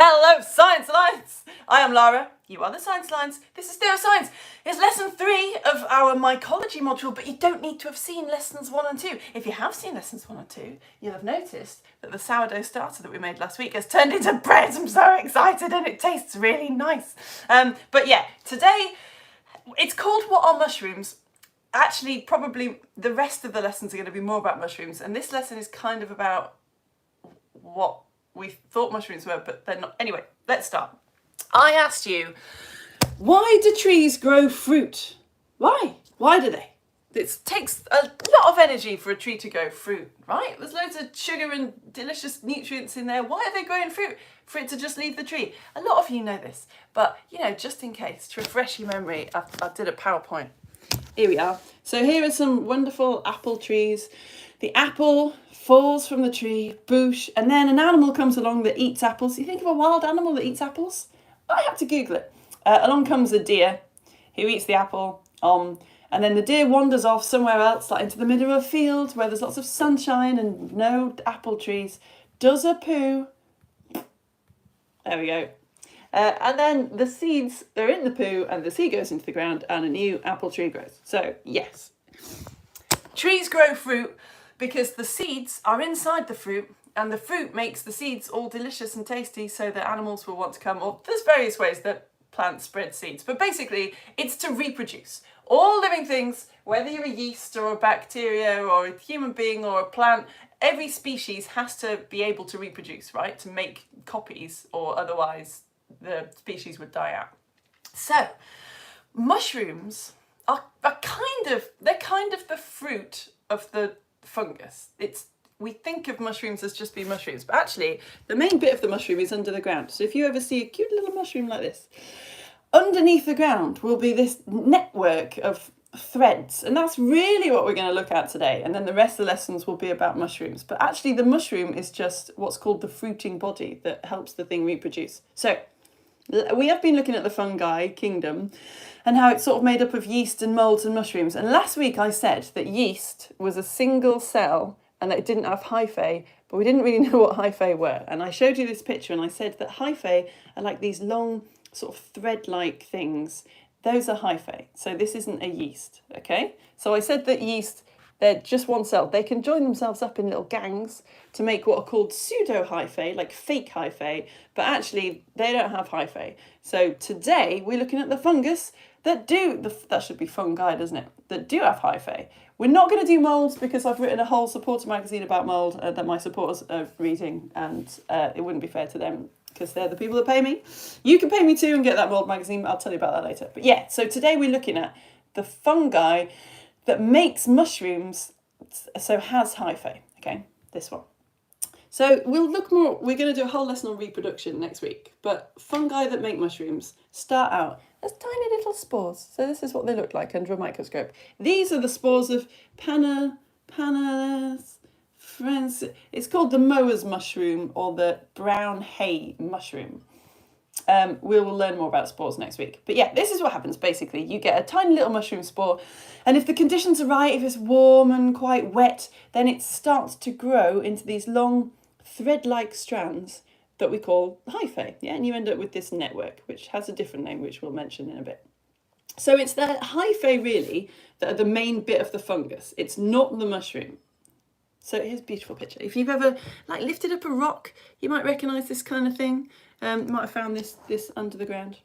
Hello, Science Alliance! I am Lara, you are the Science Alliance, this is Science. It's lesson 3 of our Mycology module, but you don't need to have seen lessons 1 and 2. If you have seen lessons 1 and 2, you'll have noticed that the sourdough starter that we made last week has turned into bread. I'm so excited and it tastes really nice. But yeah, today it's called What Are Mushrooms? Actually, probably the rest of the lessons are going to be more about mushrooms, and this lesson is kind of about what we thought mushrooms were, but they're not. Anyway, let's start. I asked you, why do trees grow fruit? Why? Why do they? It takes a lot of energy for a tree to grow fruit, right? There's loads of sugar and delicious nutrients in there. Why are they growing fruit? For it to just leave the tree. A lot of you know this, but just in case, to refresh your memory, I did a PowerPoint. Here we are. So here are some wonderful apple trees. The apple falls from the tree, boosh, and then an animal comes along that eats apples. You think of a wild animal that eats apples? I had to Google it. Along comes a deer who eats the apple, and then the deer wanders off somewhere else, like into the middle of a field where there's lots of sunshine and no apple trees, does a poo. There we go. And then the seeds, they're in the poo, and the seed goes into the ground, and a new apple tree grows. So, yes. Trees grow fruit because the seeds are inside the fruit, and the fruit makes the seeds all delicious and tasty so that animals will want to come. Or there's various ways that plants spread seeds, but basically it's to reproduce. All living things, whether you're a yeast or a bacteria or a human being or a plant, every species has to be able to reproduce, right? To make copies, or otherwise the species would die out. So mushrooms are kind of the fruit of the fungus. We think of mushrooms as just being mushrooms, but actually the main bit of the mushroom is under the ground. So if you ever see a cute little mushroom like this, underneath the ground will be this network of threads, and that's really what we're going to look at today. And then the rest of the lessons will be about mushrooms, but actually the mushroom is just what's called the fruiting body that helps the thing reproduce. So we have been looking at the fungi kingdom and how it's sort of made up of yeast and molds and mushrooms. And last week I said that yeast was a single cell and that it didn't have hyphae, but we didn't really know what hyphae were. And I showed you this picture and I said that hyphae are like these long sort of thread-like things. Those are hyphae. So this isn't a yeast, okay? So I said that yeast, they're just one cell. They can join themselves up in little gangs to make what are called pseudo-hyphae, like fake hyphae, but actually they don't have hyphae. So today we're looking at the fungus that that should be fungi, doesn't it? That do have hyphae. We're not going to do moulds because I've written a whole supporter magazine about mould that my supporters are reading, and it wouldn't be fair to them because they're the people that pay me. You can pay me too and get that mould magazine, but I'll tell you about that later. But yeah, so today we're looking at the fungi that makes mushrooms, so has hyphae, okay, this one. So we'll look more, we're going to do a whole lesson on reproduction next week, but fungi that make mushrooms start out as tiny little spores. So this is what they look like under a microscope. These are the spores of Panas, it's called the mower's mushroom or the brown hay mushroom. We will learn more about spores next week. But yeah, this is what happens basically. You get a tiny little mushroom spore, and if the conditions are right, if it's warm and quite wet, then it starts to grow into these long thread-like strands that we call hyphae. Yeah, and you end up with this network, which has a different name, which we'll mention in a bit. So it's the hyphae really that are the main bit of the fungus. It's not the mushroom. So here's a beautiful picture. If you've ever lifted up a rock, you might recognise this kind of thing. You might have found this under the ground.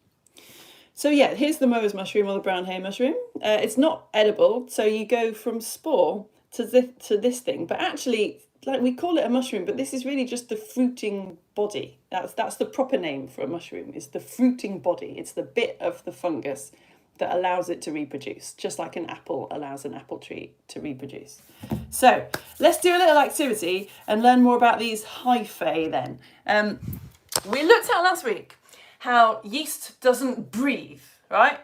So yeah, here's the mower's mushroom or the brown hay mushroom. It's not edible, so you go from spore to this thing. But actually, we call it a mushroom, but this is really just the fruiting body. That's the proper name for a mushroom, is the fruiting body. It's the bit of the fungus that allows it to reproduce, just like an apple allows an apple tree to reproduce. So let's do a little activity and learn more about these hyphae then. We looked at last week how yeast doesn't breathe, right?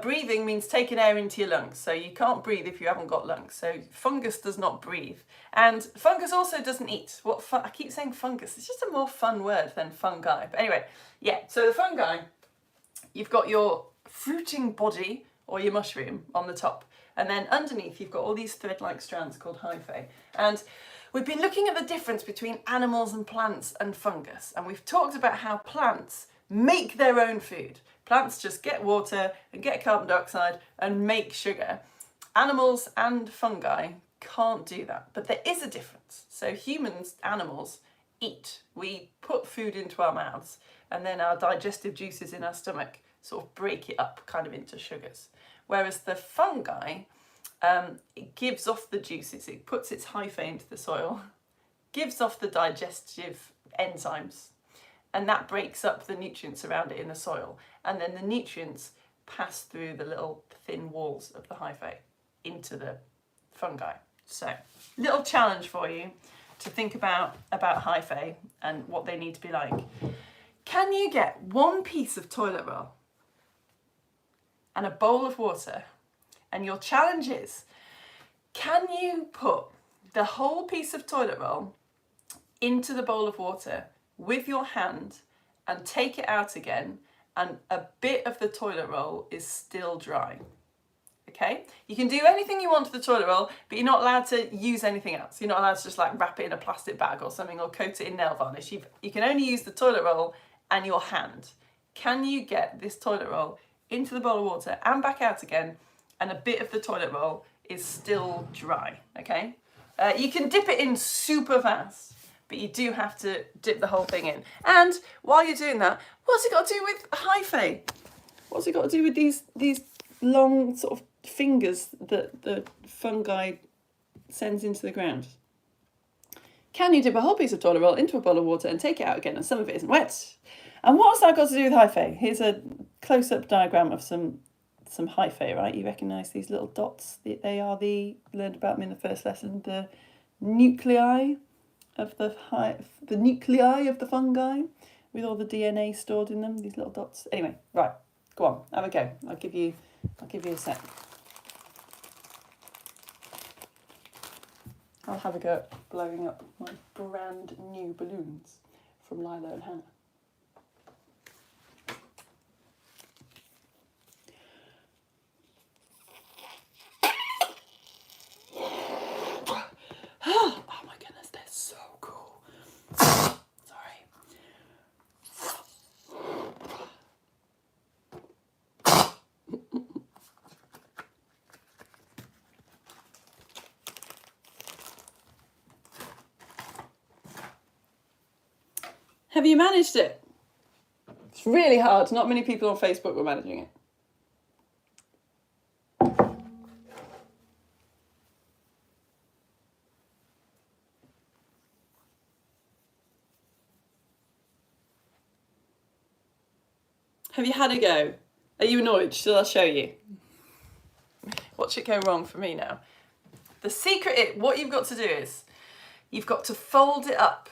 Breathing means taking air into your lungs, so you can't breathe if you haven't got lungs. So fungus does not breathe, and fungus also doesn't eat. I keep saying fungus, it's just a more fun word than fungi. But anyway, yeah, so the fungi, you've got your fruiting body or your mushroom on the top, and then underneath you've got all these thread-like strands called hyphae. And We've been looking at the difference between animals and plants and fungus, and we've talked about how plants make their own food. Plants just get water and get carbon dioxide and make sugar. Animals and fungi can't do that, but there is a difference. So humans, animals, eat. We put food into our mouths, and then our digestive juices in our stomach sort of break it up kind of into sugars. Whereas the fungi, it gives off the juices, it puts its hyphae into the soil, gives off the digestive enzymes, and that breaks up the nutrients around it in the soil. And then the nutrients pass through the little thin walls of the hyphae into the fungi. So, little challenge for you to think about hyphae and what they need to be like. Can you get one piece of toilet roll and a bowl of water? And your challenge is, can you put the whole piece of toilet roll into the bowl of water with your hand and take it out again, and a bit of the toilet roll is still dry? Okay? You can do anything you want to the toilet roll, but you're not allowed to use anything else. You're not allowed to just like wrap it in a plastic bag or something, or coat it in nail varnish. You can only use the toilet roll and your hand. Can you get this toilet roll into the bowl of water and back out again, and a bit of the toilet roll is still dry? Okay? You can dip it in super fast, but you do have to dip the whole thing in. And while you're doing that, what's it got to do with hyphae? What's it got to do with these long sort of fingers that the fungi sends into the ground? Can you dip a whole piece of toilet roll into a bowl of water and take it out again, and some of it isn't wet? And what's that got to do with hyphae? Here's a close-up diagram of some hyphae, right? You recognise these little dots? They are learned about them in the first lesson, the nuclei of the nuclei of the fungi, with all the DNA stored in them, these little dots. Anyway, right, go on, have a go. I'll give you a sec. I'll have a go at blowing up my brand new balloons from Lila and Hannah. Oh my goodness, they're so cool. Sorry. Have you managed it? It's really hard. Not many people on Facebook were managing it. Have you had a go? Are you annoyed? Shall I show you? Watch it go wrong for me now. The secret, what you've got to do is, you've got to fold it up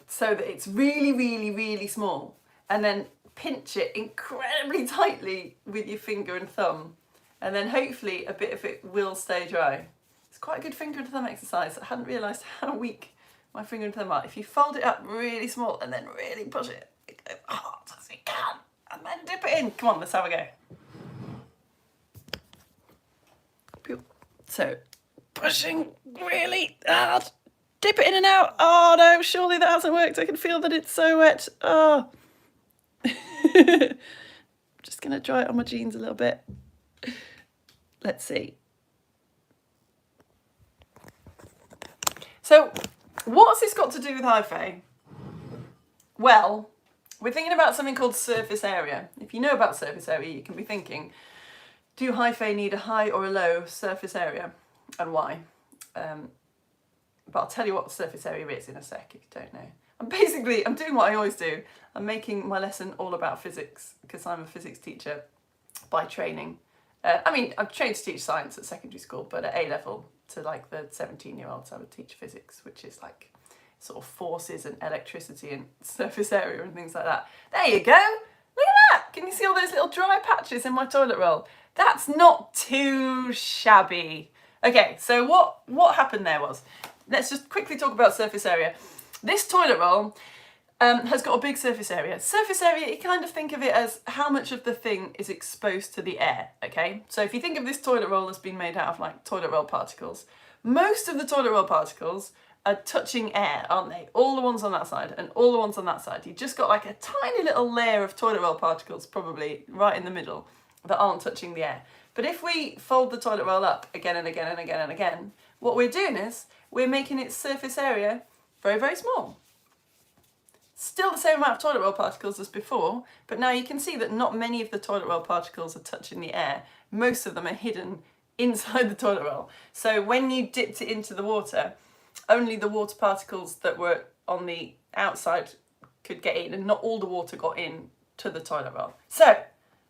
so that it's really, really, really small, and then pinch it incredibly tightly with your finger and thumb, and then hopefully a bit of it will stay dry. It's quite a good finger and thumb exercise. I hadn't realised how weak my finger and thumb are. If you fold it up really small and then really push it, it goes hard as you can, and then dip it in. Come on, let's have a go. So, pushing really hard. Dip it in and out. Oh no, surely that hasn't worked. I can feel that it's so wet. Oh. Just going to dry it on my jeans a little bit. Let's see. So, what's this got to do with hyphae? Well, we're thinking about something called surface area. If you know about surface area, you can be thinking, do hyphae need a high or a low surface area, and why? But I'll tell you what the surface area is in a sec if you don't know. I'm doing what I always do. I'm making my lesson all about physics, because I'm a physics teacher by training. I'm trained to teach science at secondary school, but at A level, to like the 17-year-olds, I would teach physics, which is like sort of forces and electricity and surface area and things like that. There you go. Look at that. Can you see all those little dry patches in my toilet roll? That's not too shabby. Okay, so what happened there was, let's just quickly talk about surface area. This toilet roll has got a big surface area. Surface area, you kind of think of it as how much of the thing is exposed to the air, okay? So if you think of this toilet roll as being made out of like toilet roll particles, most of the toilet roll particles are touching air, aren't they? All the ones on that side and all the ones on that side. You've just got like a tiny little layer of toilet roll particles probably right in the middle that aren't touching the air. But if we fold the toilet roll up again and again and again and again, what we're doing is we're making its surface area very, very small. Still the same amount of toilet roll particles as before, but now you can see that not many of the toilet roll particles are touching the air. Most of them are hidden inside the toilet roll. So when you dipped it into the water, only the water particles that were on the outside could get in, and not all the water got in to the toilet roll. So,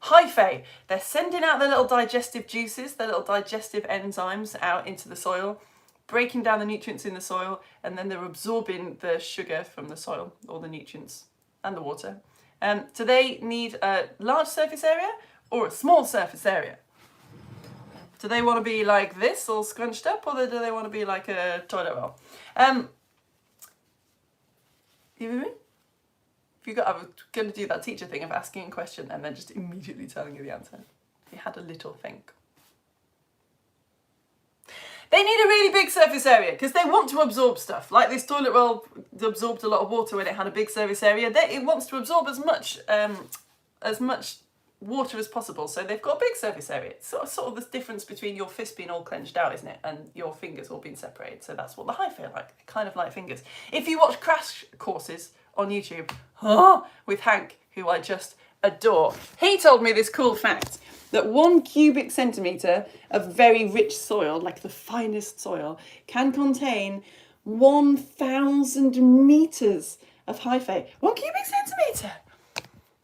Hyphae, they're sending out their little digestive juices, their little digestive enzymes out into the soil, breaking down the nutrients in the soil, and then they're absorbing the sugar from the soil, all the nutrients and the water. Do they need a large surface area or a small surface area? Do they want to be like this, all scrunched up, or do they want to be like a toilet roll? You with me? I was going to do that teacher thing of asking a question and then just immediately telling you the answer. You had a little think. They need a really big surface area because they want to absorb stuff. Like this toilet roll absorbed a lot of water when it had a big surface area. It wants to absorb as much water as possible, so they've got a big surface area. It's sort of the difference between your fist being all clenched out, isn't it, and your fingers all being separated. So that's what the Hyphae are like. They're kind of like fingers. If you watch crash courses on YouTube with Hank, who I just adore, he told me this cool fact that 1 cubic centimetre of very rich soil, like the finest soil, can contain 1,000 metres of Hyphae. 1 cubic centimetre!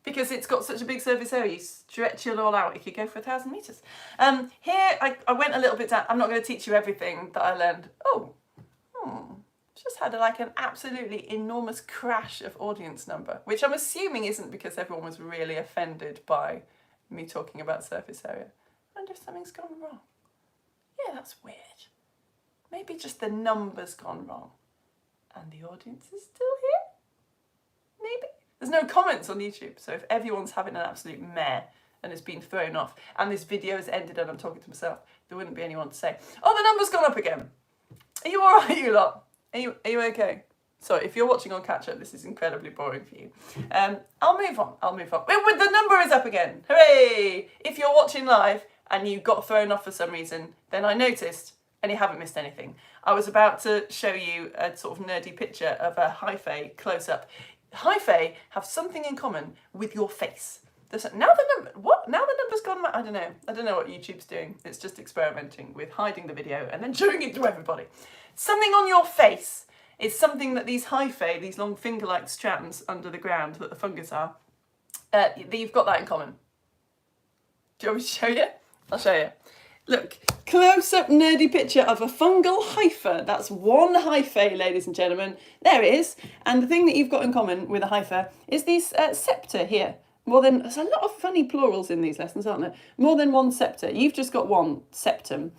Because it's got such a big surface area, you stretch it all out, it could go for 1,000 metres. Here, I went a little bit down. I'm not going to teach you everything that I learned. Just had an absolutely enormous crash of audience number, which I'm assuming isn't because everyone was really offended by me talking about surface area. I wonder if something's gone wrong. Yeah, that's weird. Maybe just the number's gone wrong. And the audience is still here? Maybe. There's no comments on YouTube, so if everyone's having an absolute meh and has been thrown off, and this video has ended and I'm talking to myself, there wouldn't be anyone to say, oh, the number's gone up again. Are you alright, you lot? Are you okay? Sorry, if you're watching on catch-up, this is incredibly boring for you. I'll move on. Wait, the number is up again. Hooray! If you're watching live and you got thrown off for some reason, then I noticed, and you haven't missed anything. I was about to show you a sort of nerdy picture of a Hyphae close-up. Hyphae have something in common with your face. Now the number's gone. I don't know what YouTube's doing. It's just experimenting with hiding the video and then showing it to everybody. Something on your face is something that these Hyphae, these long finger-like strands under the ground that the fungus are, you've got that in common. Do you want me to show you? I'll show you. Look, close-up nerdy picture of a fungal Hyphae. That's one Hyphae, ladies and gentlemen. There it is. And the thing that you've got in common with a Hyphae is these septa here. There's a lot of funny plurals in these lessons, aren't there? More than one septa. You've just got one septum.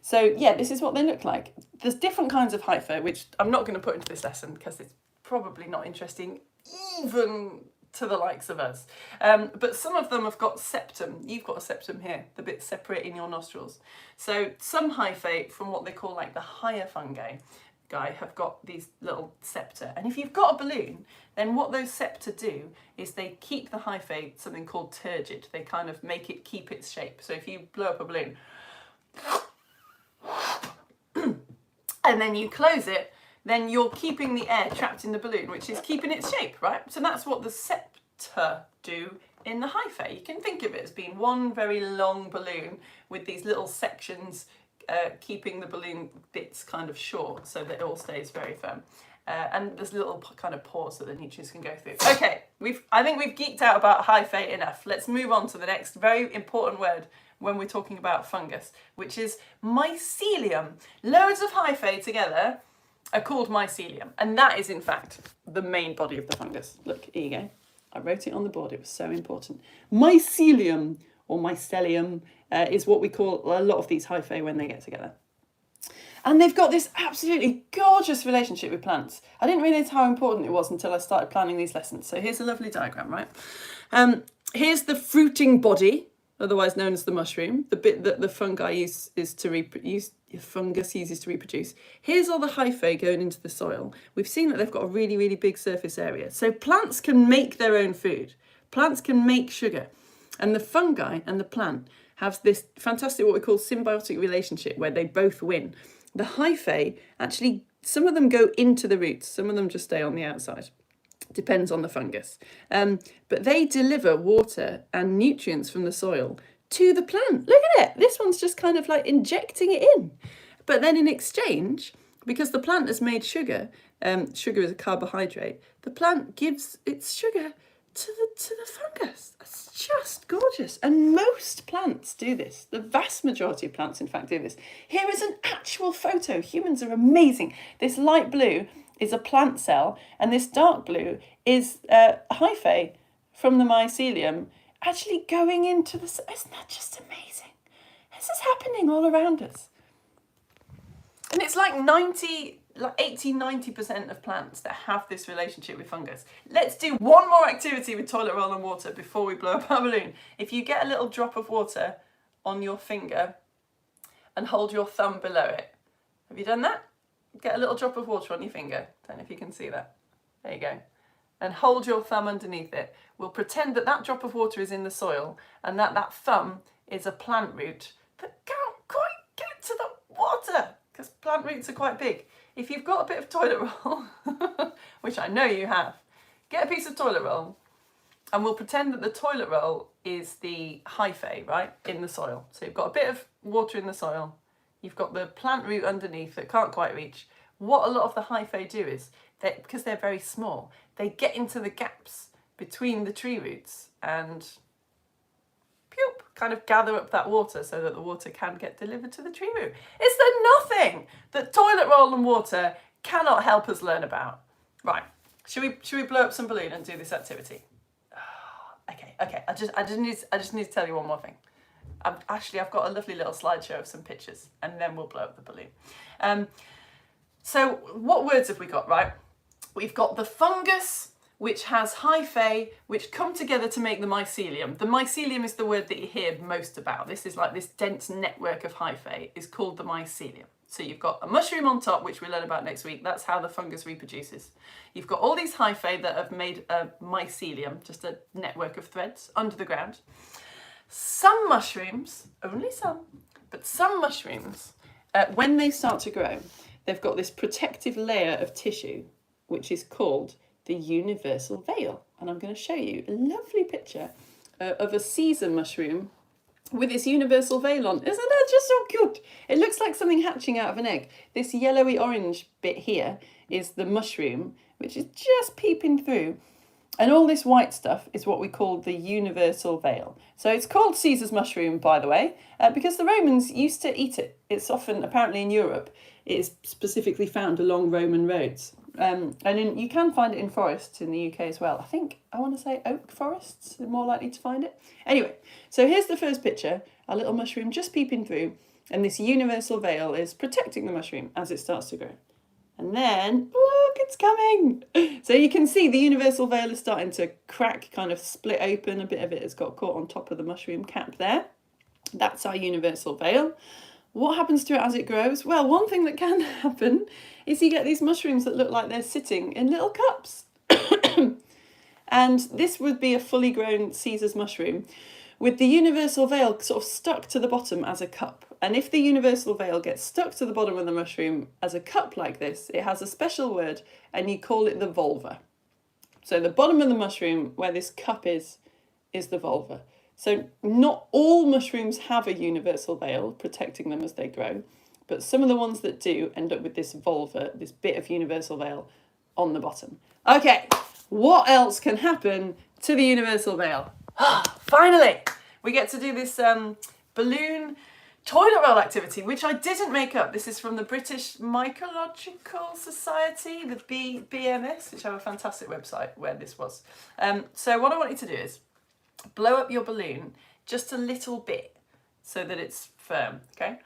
So yeah, this is what they look like. There's different kinds of Hyphae, which I'm not going to put into this lesson because it's probably not interesting even to the likes of us. But some of them have got septum. You've got a septum here, the bit separating your nostrils. So some Hyphae, from what they call like the higher fungi, have got these little septa. And if you've got a balloon, then what those septa do is they keep the Hyphae something called turgid. They kind of make it keep its shape. So if you blow up a balloon and then you close it, then you're keeping the air trapped in the balloon, which is keeping its shape, right? So that's what the septa do in the Hyphae. You can think of it as being one very long balloon with these little sections keeping the balloon bits kind of short so that it all stays very firm. And there's little kind of pores that the nutrients can go through. Okay, I think we've geeked out about Hyphae enough. Let's move on to the next very important word when we're talking about fungus, which is mycelium. Loads of Hyphae together are called mycelium, and that is in fact the main body of the fungus. Look, here you go. I wrote it on the board, it was so important. Mycelium, or mycelium, is what we call a lot of these Hyphae when they get together. And they've got this absolutely gorgeous relationship with plants. I didn't realise how important it was until I started planning these lessons. So here's a lovely diagram, right? Here's the fruiting body, otherwise known as the mushroom, the bit that the fungi use to reproduce. your fungus uses to reproduce. Here's all the hyphae going into the soil. We've seen that they've got a really, really big surface area. So plants can make their own food. Plants can make sugar. And the fungi and the plant have this fantastic, what we call symbiotic relationship, where they both win. The hyphae, actually, some of them go into the roots, some of them just stay on the outside. Depends on the fungus. But they deliver water and nutrients from the soil to the plant. Look at it. This one's just kind of like injecting it in. But then in exchange, because the plant has made sugar, sugar is a carbohydrate, the plant gives its sugar to the fungus. That's just gorgeous. And most plants do this. The vast majority of plants, in fact, do this. Here is an actual photo. Humans are amazing. This light blue is a plant cell, and this dark blue is a hyphae from the mycelium actually going into the... Isn't that just amazing? This is happening all around us. And it's like 80-90% of plants that have this relationship with fungus. Let's do one more activity with toilet roll and water before we blow up our balloon. If you get a little drop of water on your finger and hold your thumb below it. Have you done that? Get a little drop of water on your finger. Don't know if you can see that. There you go. And hold your thumb underneath it. We'll pretend that that drop of water is in the soil and that thumb is a plant root that can't quite get to the water because plant roots are quite big. If you've got a bit of toilet roll, which I know you have, get a piece of toilet roll and we'll pretend that the toilet roll is the hyphae, right, in the soil. So you've got a bit of water in the soil. You've got the plant root underneath that can't quite reach. What a lot of the hyphae do is, because they're very small, they get into the gaps between the tree roots and kind of gather up that water so that the water can get delivered to the tree root. Is there nothing that toilet roll and water cannot help us learn about? Right, should we blow up some balloon and do this activity? Okay. I just need to tell you one more thing. I've got a lovely little slideshow of some pictures and then we'll blow up the balloon. So what words have we got, right? We've got the fungus, which has hyphae, which come together to make the mycelium. The mycelium is the word that you hear most about. This is like this dense network of hyphae is called the mycelium. So you've got a mushroom on top, which we'll learn about next week. That's how the fungus reproduces. You've got all these hyphae that have made a mycelium, just a network of threads under the ground. Some mushrooms, only some, but some mushrooms, when they start to grow, they've got this protective layer of tissue, which is called the universal veil. And I'm going to show you a lovely picture of a Caesar mushroom with its universal veil on. Isn't that just so cute? It looks like something hatching out of an egg. This yellowy orange bit here is the mushroom, which is just peeping through. And all this white stuff is what we call the universal veil. So it's called Caesar's mushroom, by the way, because the Romans used to eat it. It's often, apparently in Europe, it is specifically found along Roman roads. You can find it in forests in the UK as well. I want to say oak forests are more likely to find it. Anyway, so here's the first picture, a little mushroom just peeping through, and this universal veil is protecting the mushroom as it starts to grow. And then, look, it's coming. So you can see the universal veil is starting to crack, kind of split open. A bit of it has got caught on top of the mushroom cap there. That's our universal veil. What happens to it as it grows? Well, one thing that can happen is you get these mushrooms that look like they're sitting in little cups. And this would be a fully grown Caesar's mushroom with the universal veil sort of stuck to the bottom as a cup. And if the universal veil gets stuck to the bottom of the mushroom as a cup like this, it has a special word and you call it the volva. So the bottom of the mushroom where this cup is the volva. So not all mushrooms have a universal veil protecting them as they grow, but some of the ones that do end up with this volva, this bit of universal veil on the bottom. Okay, what else can happen to the universal veil? Finally, we get to do this balloon toilet roll activity, which I didn't make up. This is from the British Mycological Society, the BMS, which have a fantastic website where this was. So what I want you to do is blow up your balloon just a little bit so that it's firm, okay?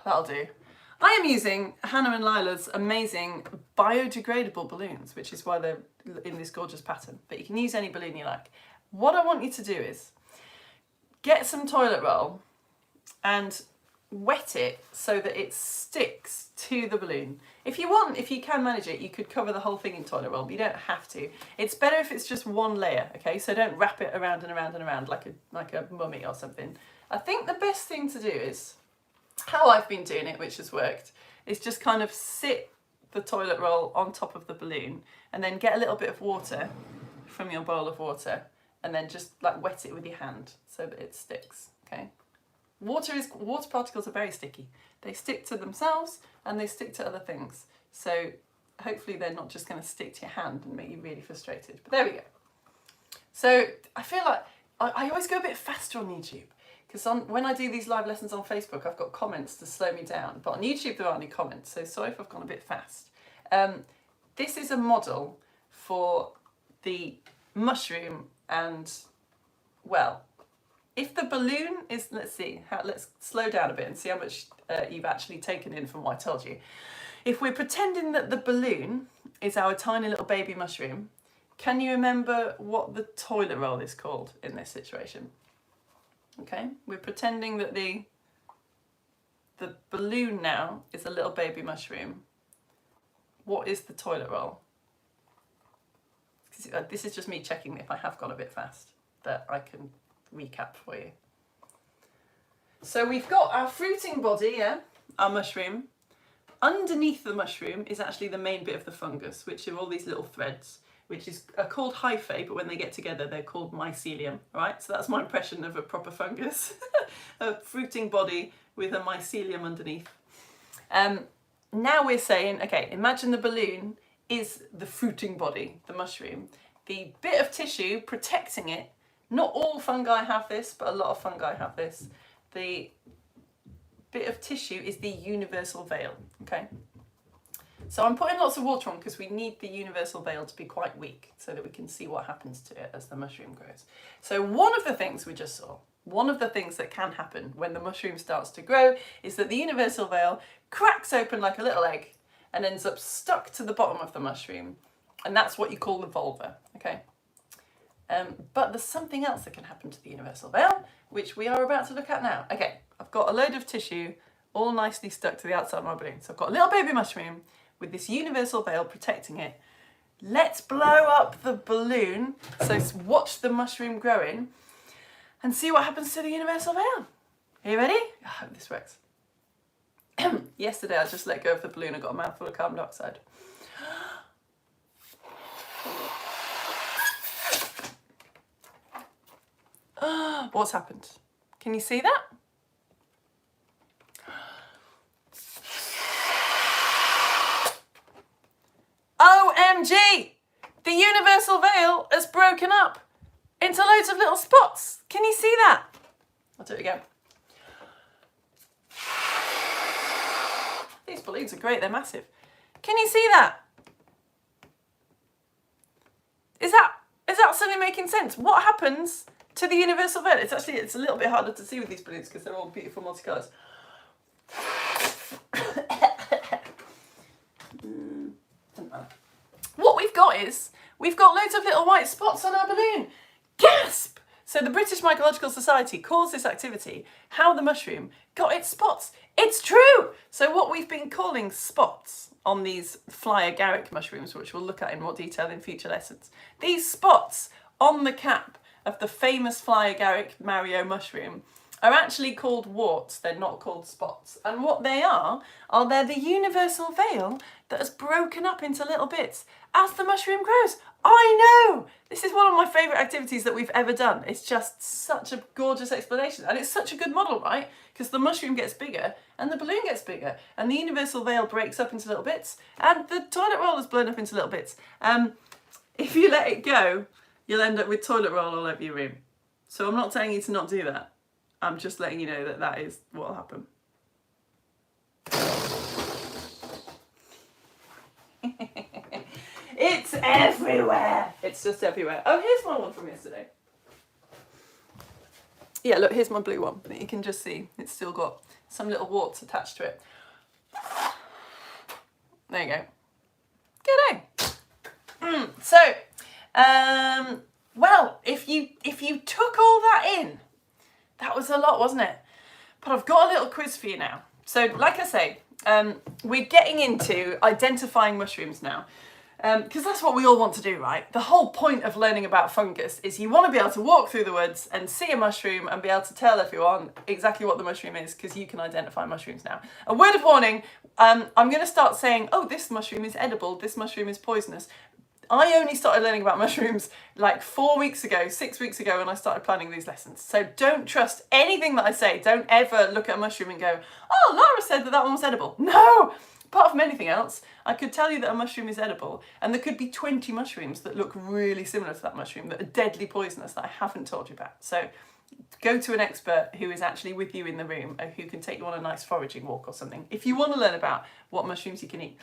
That'll do. I am using Hannah and Lila's amazing biodegradable balloons, which is why they're in this gorgeous pattern, but you can use any balloon you like. What I want you to do is get some toilet roll and wet it so that it sticks to the balloon. If you want, if you can manage it, you could cover the whole thing in toilet roll, but you don't have to. It's better if it's just one layer, okay? So don't wrap it around and around and around like a mummy or something. I think the best thing to do is, how I've been doing it, which has worked, is just kind of sit the toilet roll on top of the balloon and then get a little bit of water from your bowl of water and then just like wet it with your hand so that it sticks, okay? Water particles are very sticky. They stick to themselves and they stick to other things. So hopefully they're not just going to stick to your hand and make you really frustrated. But there we go. So I feel like I always go a bit faster on YouTube because when I do these live lessons on Facebook, I've got comments to slow me down. But on YouTube, there aren't any comments. So sorry if I've gone a bit fast. This is a model for the mushroom and, well, if the balloon is, let's slow down a bit and see how much you've actually taken in from Mycology. If we're pretending that the balloon is our tiny little baby mushroom, can you remember what the toilet roll is called in this situation? Okay, we're pretending that the balloon now is a little baby mushroom. What is the toilet roll? This is just me checking if I have gone a bit fast, that I can recap for you. So we've got our fruiting body, yeah, our mushroom. Underneath the mushroom is actually the main bit of the fungus, which are all these little threads, which are called Hyphae, but when they get together, they're called Mycelium, right? So that's my impression of a proper fungus, a fruiting body with a mycelium underneath. Now we're saying, okay, imagine the balloon is the fruiting body, the mushroom. The bit of tissue protecting it. Not all fungi have this, but a lot of fungi have this. The bit of tissue is the universal veil, okay? So I'm putting lots of water on because we need the universal veil to be quite weak so that we can see what happens to it as the mushroom grows. So one of the things we just saw, one of the things that can happen when the mushroom starts to grow is that the universal veil cracks open like a little egg and ends up stuck to the bottom of the mushroom. And that's what you call the volva, okay? But there's something else that can happen to the universal veil, which we are about to look at now. Okay, I've got a load of tissue all nicely stuck to the outside of my balloon. So I've got a little baby mushroom with this universal veil protecting it. Let's blow up the balloon. So watch the mushroom growing and see what happens to the universal veil. Are you ready? I hope this works. Yesterday I just let go of the balloon and got a mouthful of carbon dioxide. What's happened? Can you see that? OMG! The universal veil has broken up into loads of little spots. Can you see that? I'll do it again. These balloons are great, they're massive. Can you see that? Is that suddenly making sense? What happens to the universal veil? It's a little bit harder to see with these balloons because they're all beautiful multicolours. What we've got is, we've got loads of little white spots on our balloon. Gasp! So the British Mycological Society calls this activity how the mushroom got its spots. It's true! So what we've been calling spots on these fly agaric mushrooms, which we'll look at in more detail in future lessons, these spots on the cap of the famous fly agaric Mario mushroom are actually called warts. They're not called spots. And what they are they're the universal veil that has broken up into little bits as the mushroom grows. I know! This is one of my favourite activities that we've ever done. It's just such a gorgeous explanation. And it's such a good model, right? Because the mushroom gets bigger and the balloon gets bigger and the universal veil breaks up into little bits and the toilet roll is blown up into little bits. If you let it go, you'll end up with toilet roll all over your room. So I'm not telling you to not do that. I'm just letting you know that that is what will happen. It's everywhere. It's just everywhere. Oh, here's my one from yesterday. Yeah, look, here's my blue one. But you can just see it's still got some little warts attached to it. There you go. Good day. Well, if you took all that in, That was a lot, wasn't it? But I've got a little quiz for you now. So, like I say, we're getting into identifying mushrooms now. Because that's what we all want to do, right? The whole point of learning about fungus is you want to be able to walk through the woods and see a mushroom and be able to tell everyone exactly what the mushroom is, because you can identify mushrooms now. A word of warning, I'm going to start saying, oh, this mushroom is edible, this mushroom is poisonous. I only started learning about mushrooms like 6 weeks ago when I started planning these lessons. So don't trust anything that I say. Don't ever look at a mushroom and go, oh, Lara said that one was edible. No! Apart from anything else, I could tell you that a mushroom is edible, and there could be 20 mushrooms that look really similar to that mushroom that are deadly poisonous that I haven't told you about. So go to an expert who is actually with you in the room, who can take you on a nice foraging walk or something, if you want to learn about what mushrooms you can eat.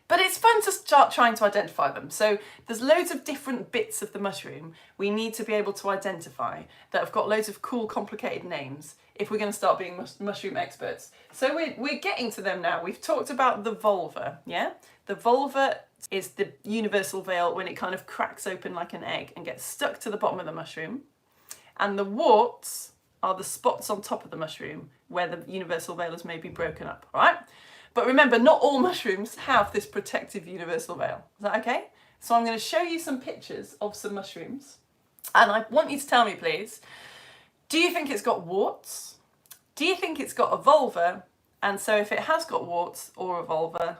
But it's fun to start trying to identify them. So there's loads of different bits of the mushroom we need to be able to identify that have got loads of cool, complicated names if we're going to start being mushroom experts. So we're getting to them now. We've talked about the volva, yeah? The volva is the universal veil when it kind of cracks open like an egg and gets stuck to the bottom of the mushroom. And the warts are the spots on top of the mushroom where the universal veil has maybe broken up, all right? But remember, not all mushrooms have this protective universal veil. Is that okay? So I'm going to show you some pictures of some mushrooms. And I want you to tell me, please, do you think it's got warts? Do you think it's got a volva? And so if it has got warts or a volva,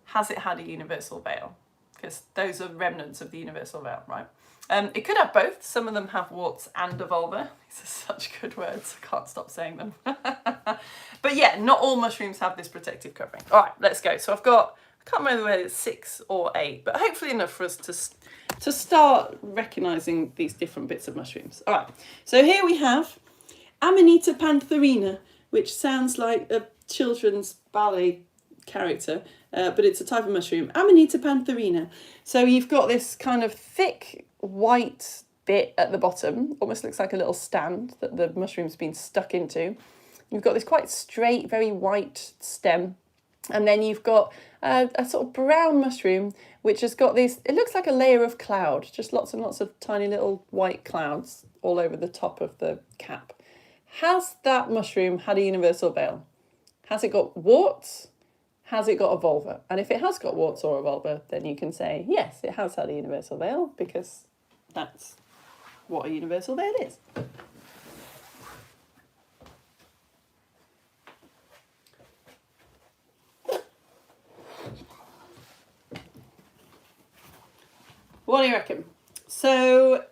has it had a universal veil? Because those are remnants of the universal veil, right? It could have both. Some of them have warts and a vulva. These are such good words, I can't stop saying them. But yeah, not all mushrooms have this protective covering. All right, let's go. So I've got, I can't remember whether it's 6 or 8, but hopefully enough for us to start recognising these different bits of mushrooms. All right, so here we have Amanita pantherina, which sounds like a children's ballet character, but it's a type of mushroom, Amanita pantherina. So you've got this kind of thick white bit at the bottom, almost looks like a little stand that the mushroom's been stuck into. You've got this quite straight, very white stem, and then you've got a sort of brown mushroom which has got these, it looks like a layer of cloud, just lots and lots of tiny little white clouds all over the top of the cap. Has that mushroom had a universal veil? Has it got warts? Has it got a vulva? And if it has got warts or a vulva, then you can say, yes, it has had a universal veil, because that's what a universal veil is. What do you reckon? So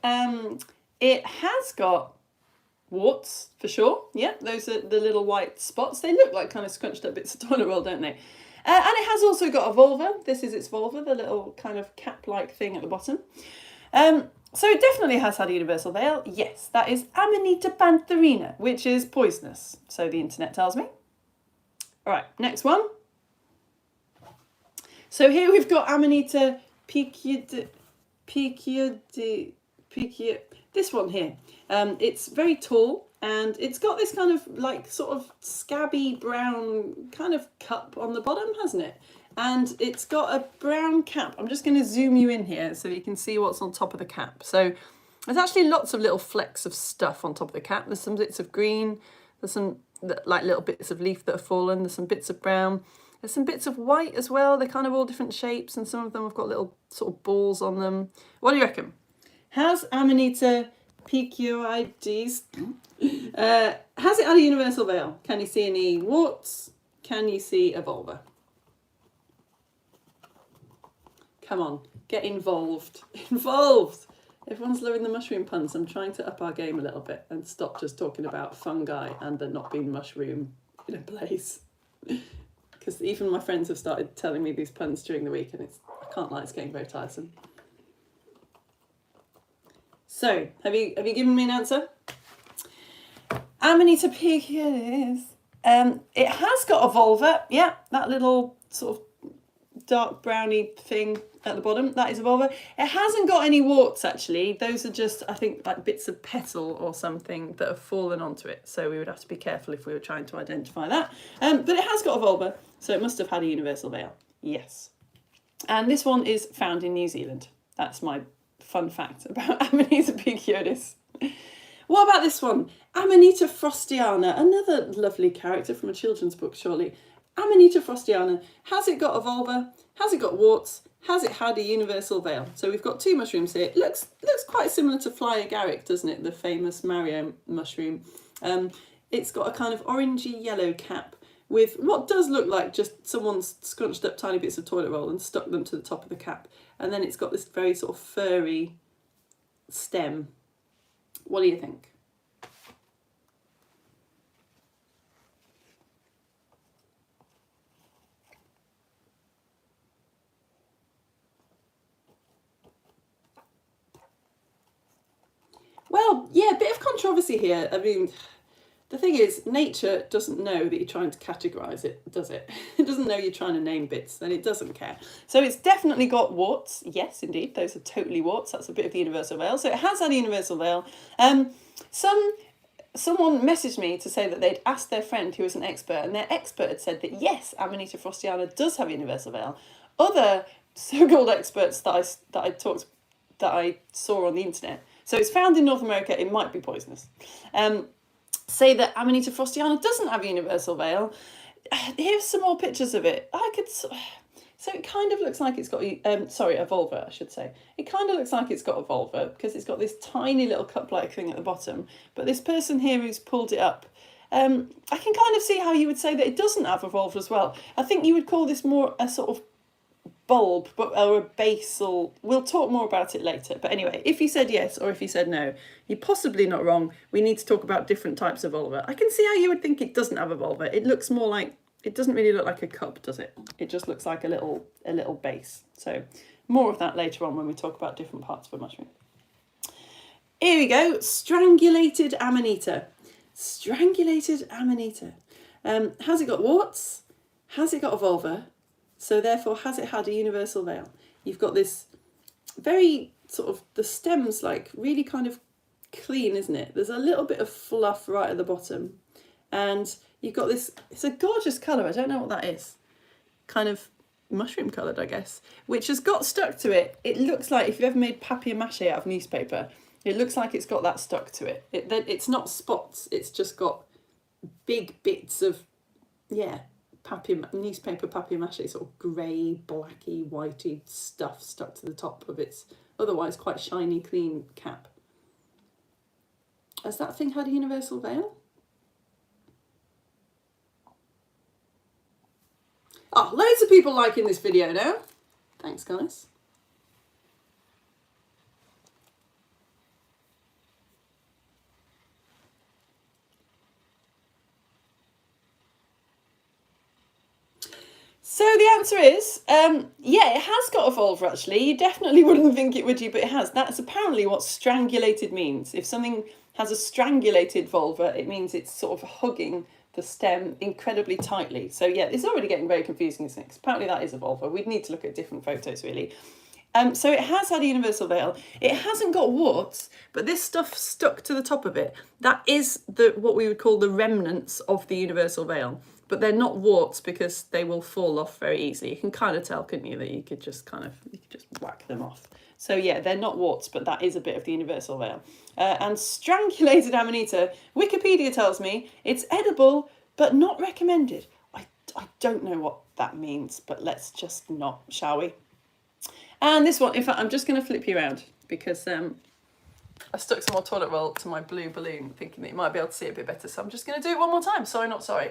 it has got warts for sure. Yeah, those are the little white spots. They look like kind of scrunched up bits of toilet roll, don't they? And it has also got a vulva. This is its vulva, the little kind of cap-like thing at the bottom. So it definitely has had a universal veil. Yes, that is Amanita pantherina, which is poisonous, so the internet tells me. All right, next one. So here we've got Amanita this one here. It's very tall, and it's got this kind of like sort of scabby brown kind of cup on the bottom, hasn't it? And it's got a brown cap. I'm just going to zoom you in here so you can see what's on top of the cap. So there's actually lots of little flecks of stuff on top of the cap. There's some bits of green, there's some like little bits of leaf that have fallen, there's some bits of brown, there's some bits of white as well. They're kind of all different shapes, and some of them have got little sort of balls on them. What do you reckon? Has Amanita piquioides, has it had a universal veil? Can you see any warts? Can you see a vulva? Come on, get involved. Involved! Everyone's loving the mushroom puns. I'm trying to up our game a little bit and stop just talking about fungi and there not being mushroom in a place. Because even my friends have started telling me these puns during the week, and I can't lie, it's getting very tiresome. So, have you given me an answer? Amanita piquioides. It has got a vulva. Yeah, that little sort of dark browny thing at the bottom, that is a vulva. It hasn't got any warts, actually. Those are just, I think, like bits of petal or something that have fallen onto it. So we would have to be careful if we were trying to identify that. But it has got a vulva, so it must have had a universal veil. Yes. And this one is found in New Zealand. That's my fun fact about Amanita piquioides. What about this one? Amanita frostiana, another lovely character from a children's book, surely. Amanita frostiana, has it got a vulva? Has it got warts? Has it had a universal veil? So we've got two mushrooms here. It looks quite similar to fly agaric, doesn't it? The famous Mario mushroom. It's got a kind of orangey yellow cap with what does look like just someone's scrunched up tiny bits of toilet roll and stuck them to the top of the cap. And then it's got this very sort of furry stem. What do you think? Well, yeah, a bit of controversy here. I mean, the thing is, nature doesn't know that you're trying to categorise it, does it? It doesn't know you're trying to name bits, and it doesn't care. So it's definitely got warts. Yes, indeed, those are totally warts. That's a bit of the universal veil. So it has had a universal veil. Someone messaged me to say that they'd asked their friend who was an expert, and their expert had said that yes, Amanita frostiana does have a universal veil. Other so-called experts that I saw on the internet, so it's found in North America, it might be poisonous, say that Amanita frostiana doesn't have a universal veil. Here's some more pictures of it. So it kind of looks like it's got, a vulva, I should say. It kind of looks like it's got a vulva because it's got this tiny little cup-like thing at the bottom. But this person here who's pulled it up, I can kind of see how you would say that it doesn't have a vulva as well. I think you would call this more a sort of bulb, or a basal. We'll talk more about it later. But anyway, if you said yes or if you said no, you're possibly not wrong. We need to talk about different types of vulva. I can see how you would think it doesn't have a vulva. It looks more like, it doesn't really look like a cup, does it? It just looks like a little base. So more of that later on when we talk about different parts of a mushroom. Here we go, strangulated amanita. Strangulated amanita. Has it got warts? Has it got a vulva? So therefore, has it had a universal veil? You've got this very sort of, the stem's like really kind of clean, isn't it? There's a little bit of fluff right at the bottom. And you've got this, it's a gorgeous colour, I don't know what that is. Kind of mushroom coloured, I guess, which has got stuck to it. It looks like, if you've ever made papier-mâché out of newspaper, it looks like it's got that stuck to it. It's not spots, it's just got big bits of, yeah, newspaper papier-mâché, sort of grey, blacky, whitey stuff stuck to the top of its otherwise quite shiny, clean cap. Has that thing had a universal veil? Oh, loads of people liking this video now. Thanks, guys. So the answer is, yeah, it has got a vulva actually. You definitely wouldn't think it would, but it has. That's apparently what strangulated means. If something has a strangulated vulva, it means it's sort of hugging the stem incredibly tightly. So yeah, it's already getting very confusing, isn't it? 'Cause apparently that is a vulva. We'd need to look at different photos really. So it has had a universal veil. It hasn't got warts, but this stuff stuck to the top of it. That is what we would call the remnants of the universal veil. But they're not warts because they will fall off very easily. You can kind of tell, couldn't you, that you could just whack them off. So yeah, they're not warts, but that is a bit of the universal veil. And strangulated amanita, Wikipedia tells me it's edible, but not recommended. I don't know what that means, but let's just not, shall we? And this one, in fact, I'm just going to flip you around because I stuck some more toilet roll to my blue balloon, thinking that you might be able to see it a bit better. So I'm just going to do it one more time. Sorry, not sorry.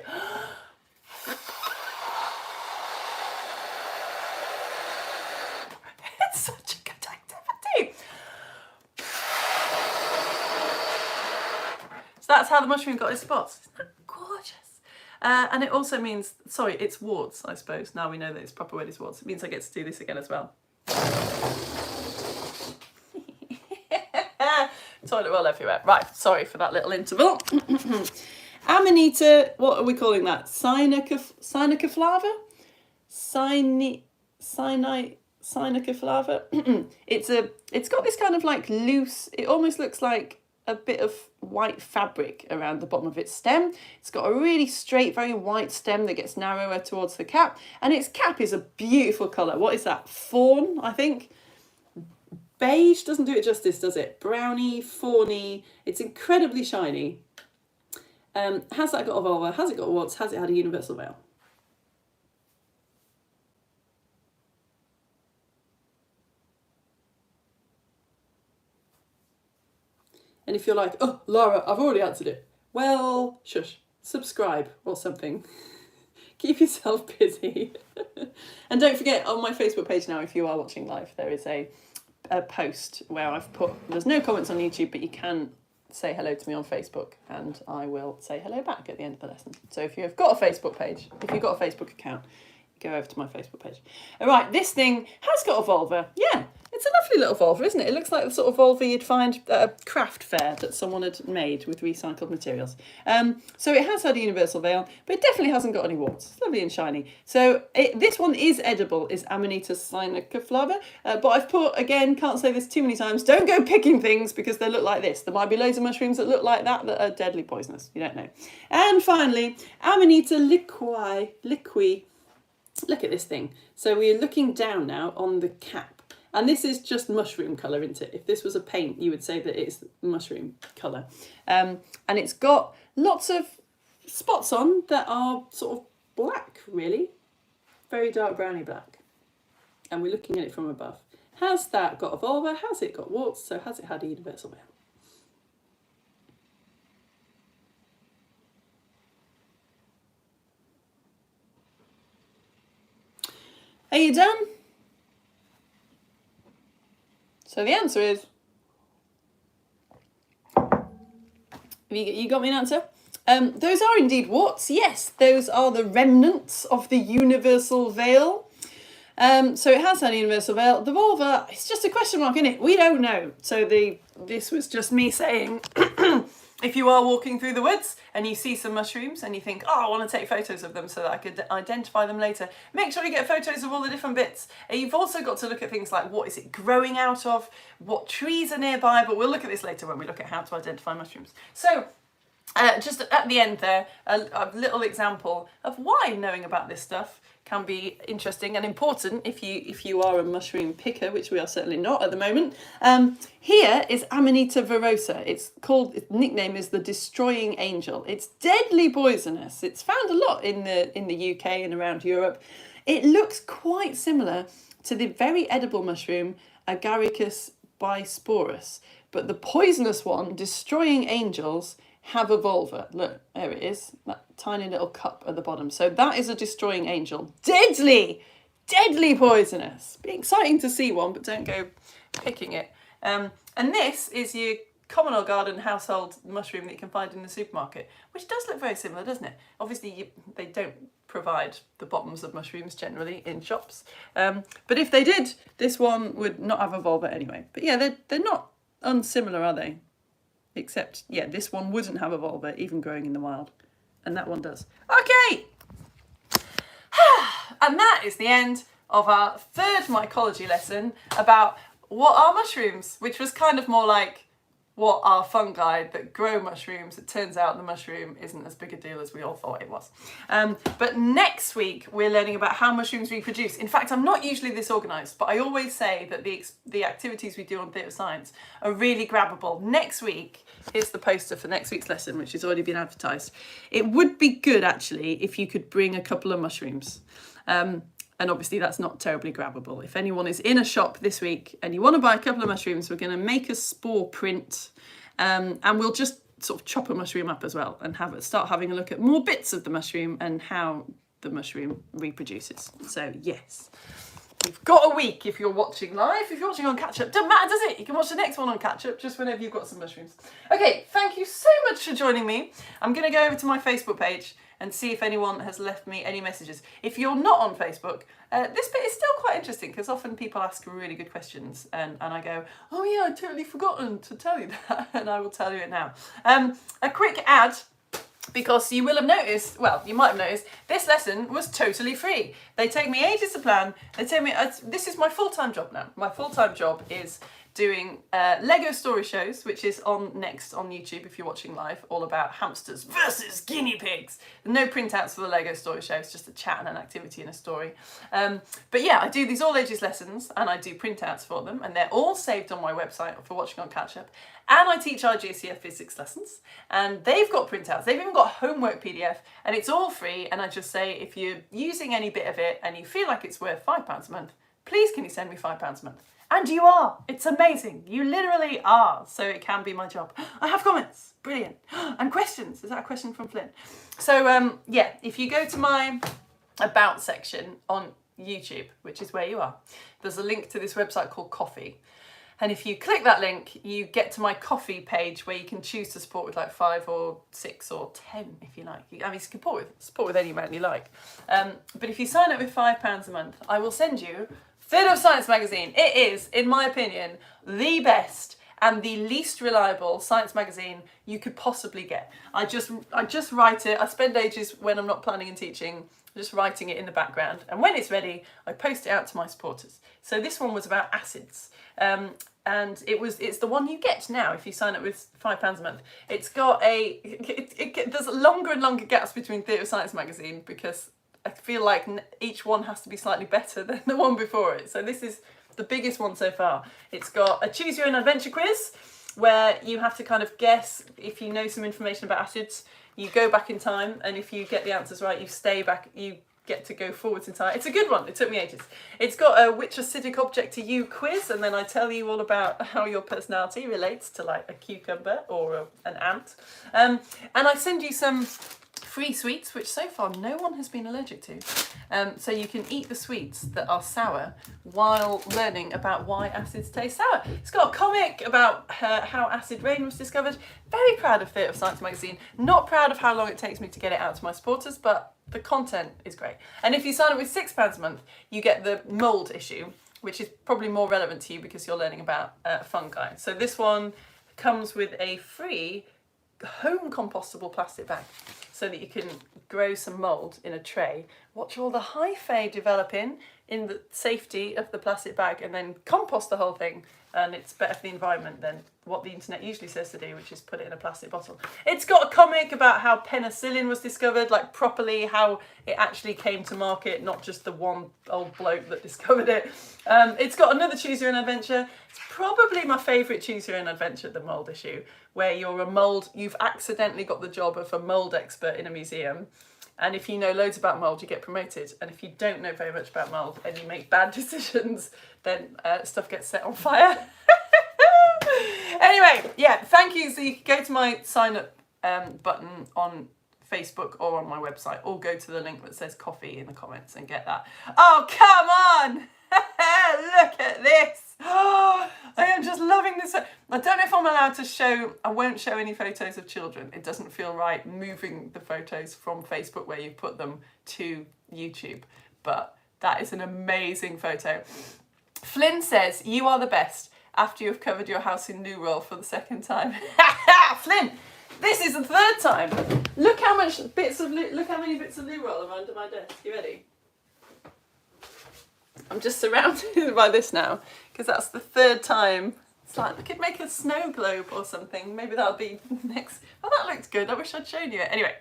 It's such a good activity. So that's how the mushroom got its spots. Isn't that gorgeous? And it also means, sorry, it's warts, I suppose. Now we know that its proper word is warts. It means I get to do this again as well. Toilet roll everywhere. Right, sorry for that little interval. Amanita, what are we calling that? Sinacoflava? Sinacoflava. It's got this kind of like loose, it almost looks like a bit of white fabric around the bottom of its stem. It's got a really straight, very white stem that gets narrower towards the cap. And its cap is a beautiful colour. What is that? Fawn, I think. Beige doesn't do it justice, does it? Browny, fawny. It's incredibly shiny. Has that got a volva? Has it got warts? Has it had a universal veil? And if you're like, oh, Lara, I've already answered it. Well, shush, subscribe or something. Keep yourself busy. And don't forget, on my Facebook page now, if you are watching live, there is a post where I've put, there's no comments on YouTube, but you can say hello to me on Facebook and I will say hello back at the end of the lesson. So if you've got a Facebook page, if you've got a Facebook account, go over to my Facebook page. All right, this thing has got a volva. Yeah, it's a lovely little volva, isn't it? It looks like the sort of volva you'd find at a craft fair that someone had made with recycled materials. So it has had a universal veil, but it definitely hasn't got any warts. It's lovely and shiny. So this one is edible, is Amanita cynicoflava. But I've put, again, can't say this too many times, don't go picking things because they look like this. There might be loads of mushrooms that look like that are deadly poisonous. You don't know. And finally, Amanita liqui. Look at this thing. So we're looking down now on the cap. And this is just mushroom colour, isn't it? If this was a paint, you would say that it's mushroom colour. And it's got lots of spots on that are sort of black, really. Very dark browny black. And we're looking at it from above. Has that got a volva? Has it got warts? So has it had a universal veil? Are you done? So the answer is, you got me an answer? Those are indeed warts. Yes, those are the remnants of the universal veil. So it has had a universal veil. The volva, it's just a question mark, isn't it? We don't know. So this was just me saying, if you are walking through the woods and you see some mushrooms and you think, oh, I want to take photos of them so that I could identify them later, make sure you get photos of all the different bits. And you've also got to look at things like, what is it growing out of? What trees are nearby? But we'll look at this later when we look at how to identify mushrooms. So just at the end there, a little example of why knowing about this stuff can be interesting and important if you are a mushroom picker, which we are certainly not at the moment. Here is Amanita verosa. Its nickname is the destroying angel. It's deadly poisonous. It's found a lot in the UK and around Europe. It looks quite similar to the very edible mushroom Agaricus bisporus, but the poisonous one, destroying angels, have a volva. Look, there it is, that tiny little cup at the bottom. So that is a destroying angel. Deadly poisonous. Be exciting to see one, but don't go picking it. And this is your common or garden household mushroom that you can find in the supermarket, which does look very similar, doesn't it? Obviously, they don't provide the bottoms of mushrooms generally in shops. But if they did, this one would not have a volva anyway. But yeah, they're not unsimilar, are they? Except, yeah, this one wouldn't have a volva, even growing in the wild. And that one does. Okay! And that is the end of our third mycology lesson about what are mushrooms, which was kind of more like what are fungi that grow mushrooms. It turns out the mushroom isn't as big a deal as we all thought it was. But next week, we're learning about how mushrooms reproduce. In fact, I'm not usually this organised, but I always say that the activities we do on Theatre of Science are really grabbable. Next week, here's the poster for next week's lesson, which has already been advertised. It would be good, actually, if you could bring a couple of mushrooms. And obviously that's not terribly grabbable. If anyone is in a shop this week and you want to buy a couple of mushrooms, we're going to make a spore print and we'll just sort of chop a mushroom up as well and start having a look at more bits of the mushroom and how the mushroom reproduces. So yes, you've got a week if you're watching live. If you're watching on catch-up, doesn't matter, does it? You can watch the next one on catch-up just whenever you've got some mushrooms. Okay, thank you so much for joining me. I'm going to go over to my Facebook page and see if anyone has left me any messages. If you're not on Facebook, this bit is still quite interesting because often people ask really good questions and I go, oh yeah, I'd totally forgotten to tell you that, and I will tell you it now. A quick ad, because you will have noticed, well, you might have noticed, this lesson was totally free. They take me ages to plan. They take me, this is my full-time job now. My full-time job is doing Lego story shows, which is on next on YouTube if you're watching live, all about hamsters versus guinea pigs. No printouts for the Lego story show, it's just a chat and an activity and a story. But yeah, I do these all ages lessons and I do printouts for them, and they're all saved on my website for watching on catch up. And I teach our GCSE physics lessons, and they've got printouts, they've even got homework PDF, and it's all free. And I just say, if you're using any bit of it and you feel like it's worth £5 a month, please can you send me £5 a month? And you are. It's amazing. You literally are. So it can be my job. I have comments. Brilliant. And questions. Is that a question from Flynn? So yeah, if you go to my About section on YouTube, which is where you are, there's a link to this website called Coffee. And if you click that link, you get to my Coffee page where you can choose to support with like 5 or 6 or 10 if you like. I mean, you can support with any amount you like. But if you sign up with £5 a month, I will send you Theatre of Science magazine. It is, in my opinion, the best and the least reliable science magazine you could possibly get. I just write it. I spend ages when I'm not planning and teaching, just writing it in the background. And when it's ready, I post it out to my supporters. So this one was about acids. And it's the one you get now if you sign up with £5 a month. It's got there's longer and longer gaps between Theatre of Science magazine because I feel like each one has to be slightly better than the one before it. So this is the biggest one so far. It's got a choose your own adventure quiz where you have to kind of guess if you know some information about acids. You go back in time, and if you get the answers right, you stay back. You get to go forwards in time. It's a good one. It took me ages. It's got a which acidic object are you quiz, and then I tell you all about how your personality relates to like a cucumber or an ant. And I send you some free sweets, which so far no one has been allergic to. So you can eat the sweets that are sour while learning about why acids taste sour. It's got a comic about how acid rain was discovered. Very proud of Theatre of Science magazine. Not proud of how long it takes me to get it out to my supporters, but the content is great. And if you sign up with £6 a month, you get the mould issue, which is probably more relevant to you because you're learning about fungi. So this one comes with a free home compostable plastic bag so that you can grow some mould in a tray, watch all the Hyphae develop in the safety of the plastic bag, and then compost the whole thing. And it's better for the environment than what the internet usually says to do, which is put it in a plastic bottle. It's got a comic about how penicillin was discovered, like properly, how it actually came to market, not just the one old bloke that discovered it. It's got another choose your own adventure. It's probably my favourite choose your own adventure, the mould issue, where you've accidentally got the job of a mould expert in a museum. And if you know loads about mould, you get promoted. And if you don't know very much about mould and you make bad decisions, then stuff gets set on fire. Anyway, yeah, thank you. So you can go to my sign up button on Facebook or on my website, or go to the link that says coffee in the comments and get that. Oh, come on! Look at this! Oh, I am just loving this. I don't know if I'm allowed to show, I won't show any photos of children. It doesn't feel right moving the photos from Facebook where you put them to YouTube. But that is an amazing photo. Flynn says, you are the best after you've covered your house in loo roll for the second time. Flynn, this is the third time. Look how many bits of loo roll are under my desk. You ready? I'm just surrounded by this now because that's the third time. It's like we could make a snow globe or something. Maybe that'll be next. Oh, that looks good. I wish I'd shown you it. Anyway.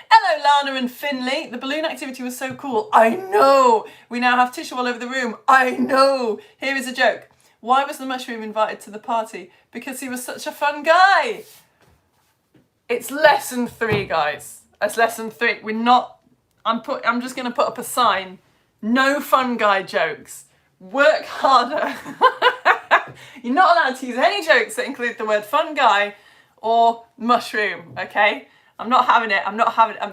Hello, Lana and Finley. The balloon activity was so cool. I know. We now have tissue all over the room. I know. Here is a joke. Why was the mushroom invited to the party? Because he was such a fun guy. It's lesson 3, guys. That's lesson 3. I'm just going to put up a sign. No fun guy jokes. Work harder. You're not allowed to use any jokes that include the word fun guy or mushroom, okay? I'm not having it. I'm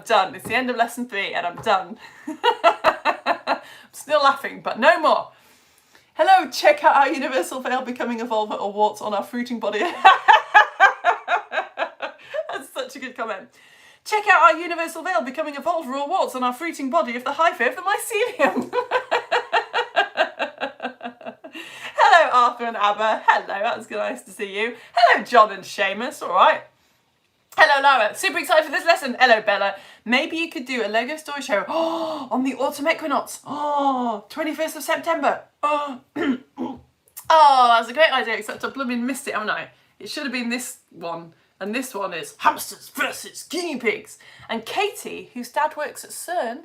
done. It's the end of lesson 3 and I'm done. I'm still laughing, but no more. Hello, check out our universal veil becoming a volva or warts on our fruiting body. That's such a good comment. Check out our universal veil becoming a volva or warts on our fruiting body of the Hyphae of the Mycelium. Hello, Arthur and Abba. Hello, that's nice to see you. Hello, John and Seamus. All right. Hello, Lara. Super excited for this lesson. Hello, Bella. Maybe you could do a Lego story show on the autumn equinox. 21st of September. Oh, that's a great idea, except I blooming missed it, haven't I? It should have been this one. And this one is hamsters versus guinea pigs. And Katie, whose dad works at CERN,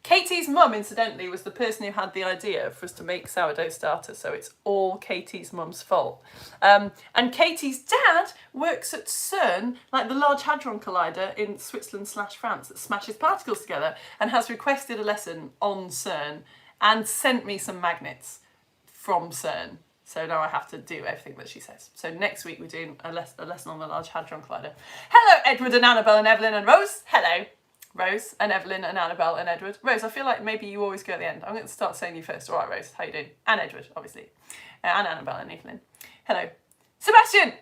Katie's mum, incidentally, was the person who had the idea for us to make sourdough starter, so it's all Katie's mum's fault. And Katie's dad works at CERN, like the Large Hadron Collider in Switzerland/France that smashes particles together, and has requested a lesson on CERN and sent me some magnets from CERN. So now I have to do everything that she says. So next week we're doing a lesson on the Large Hadron Collider. Hello, Edward and Annabelle and Evelyn and Rose. Hello. Rose and Evelyn and Annabelle and Edward. Rose, I feel like maybe you always go at the end. I'm going to start saying you first. All right, Rose, how you doing? And Edward, obviously. And Annabelle and Evelyn. Hello. Sebastian!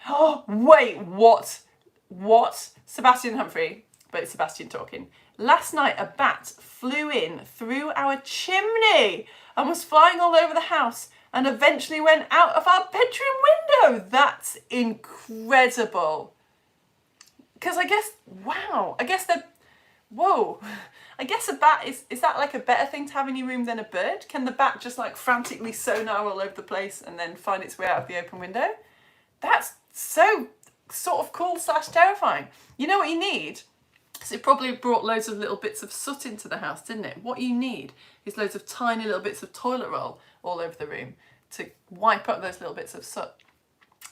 Oh, wait, what? What? Sebastian Humphrey, but it's Sebastian talking. Last night a bat flew in through our chimney and was flying all over the house and eventually went out of our bedroom window. That's incredible. Because I guess, wow, I guess they're, whoa, I guess a bat is that like a better thing to have in your room than a bird? Can the bat just like frantically sonar all over the place and then find its way out of the open window? That's so sort of cool / terrifying. You know what you need? Because it probably brought loads of little bits of soot into the house, didn't it? What you need is loads of tiny little bits of toilet roll all over the room to wipe up those little bits of soot.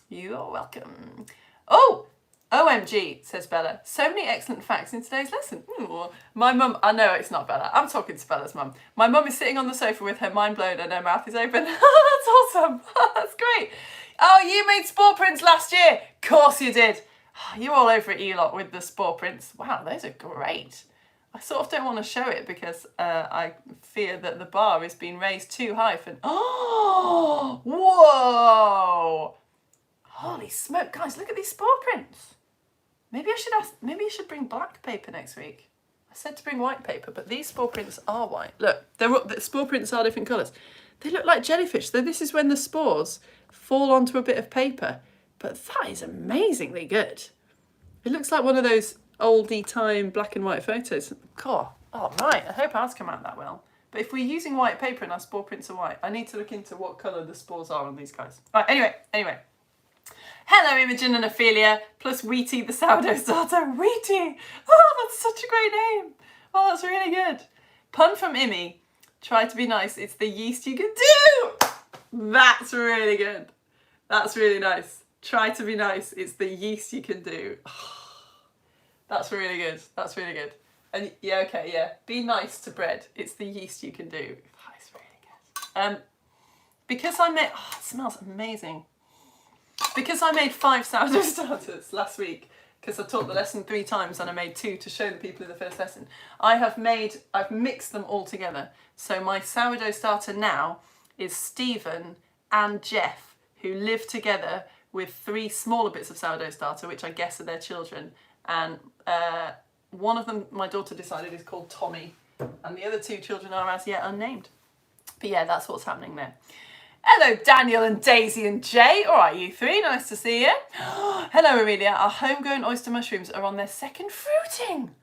You're welcome. Oh! OMG, says Bella. So many excellent facts in today's lesson. Ooh. My mum, I know it's not Bella. I'm talking to Bella's mum. My mum is sitting on the sofa with her mind blown and her mouth is open. That's awesome. That's great. Oh, you made spore prints last year. Of course you did. You're all over it, you lot, with the spore prints. Wow, those are great. I sort of don't want to show it because I fear that the bar is being raised too high for... Oh, whoa. Holy smoke, guys, look at these spore prints. Maybe I should bring black paper next week. I said to bring white paper, but these spore prints are white. Look, the spore prints are different colours. They look like jellyfish. So this is when the spores fall onto a bit of paper. But that is amazingly good. It looks like one of those oldie time black and white photos. God, oh right, I hope ours come out that well. But if we're using white paper and our spore prints are white, I need to look into what colour the spores are on these guys. Right, anyway. Hello, Imogen and Ophelia, plus Wheaty the sourdough starter. Wheaty! Oh, that's such a great name. Oh, that's really good. Pun from Immy. Try to be nice. It's the yeast you can do. That's really good. That's really nice. Try to be nice. It's the yeast you can do. Oh, that's really good. That's really good. And yeah, okay, yeah. Be nice to bread. It's the yeast you can do. That's really good. Because I made... Oh, it smells amazing. Because I made 5 sourdough starters last week, because I taught the lesson 3 times and I made 2 to show the people in the first lesson, I've mixed them all together. So my sourdough starter now is Stephen and Jeff, who live together with 3 smaller bits of sourdough starter, which I guess are their children. And one of them, my daughter decided, is called Tommy. And the other 2 children are as yet unnamed. But yeah, that's what's happening there. Hello, Daniel and Daisy and Jay. All right, you 3, nice to see you. Hello, Aurelia. Our homegrown oyster mushrooms are on their second fruiting.